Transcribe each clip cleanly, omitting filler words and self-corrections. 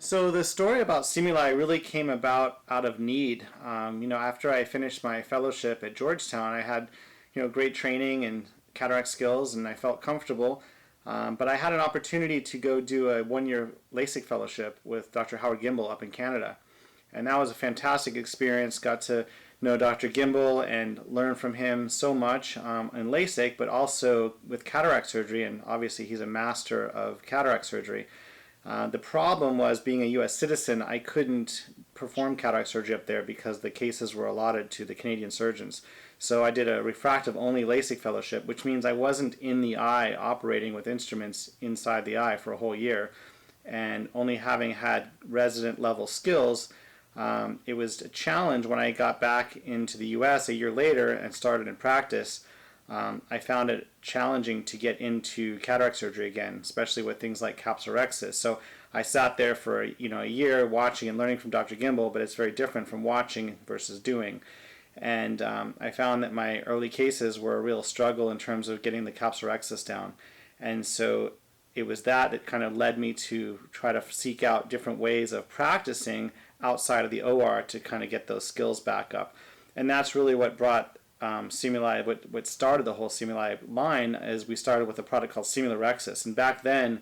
So the story about SimulEYE really came about out of need. After I finished my fellowship at Georgetown, I had, great training and cataract skills, and I felt comfortable. But I had an opportunity to go do a one-year LASIK fellowship with Dr. Howard Gimbel up in Canada, and that was a fantastic experience. Got to know Dr. Gimbel and learn from him so much in LASIK, but also with cataract surgery, and obviously he's a master of cataract surgery. The problem was, being a U.S. citizen, I couldn't perform cataract surgery up there because the cases were allotted to the Canadian surgeons. So I did a refractive only LASIK fellowship, which means I wasn't in the eye operating with instruments inside the eye for a whole year. And only having had resident level skills, it was a challenge when I got back into the U.S. a year later and started in practice. I found it challenging to get into cataract surgery again, especially with things like capsulorhexis. So I sat there for a year watching and learning from Dr. Gimbel, but it's very different from watching versus doing. And I found that my early cases were a real struggle in terms of getting the capsulorhexis down. And so it was that kind of led me to try to seek out different ways of practicing outside of the OR to kind of get those skills back up. And that's really what brought SimulEYE, what started the whole SimulEYE line, is we started with a product called SimulEYE. And back then,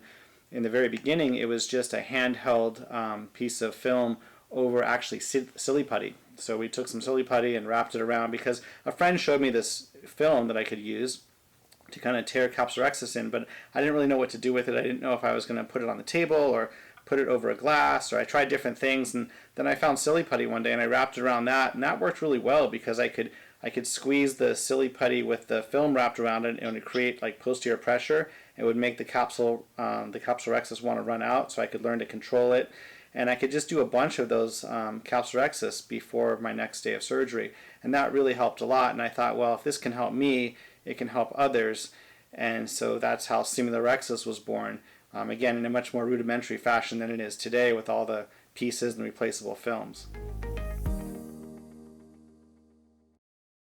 in the very beginning, it was just a handheld piece of film over actually silly putty. So we took some silly putty and wrapped it around because a friend showed me this film that I could use to kind of tear capsulorhexis in, but I didn't really know what to do with it. I didn't know if I was going to put it on the table or put it over a glass, or I tried different things, and then I found silly putty one day and I wrapped it around that, and that worked really well because I could squeeze the silly putty with the film wrapped around it, and it would create like posterior pressure. It would make the capsulorhexis want to run out, so I could learn to control it. And I could just do a bunch of those capsulorhexis before my next day of surgery. And that really helped a lot. And I thought, well, if this can help me, it can help others. And so that's how SimulEYE was born. Again, in a much more rudimentary fashion than it is today with all the pieces and replaceable films.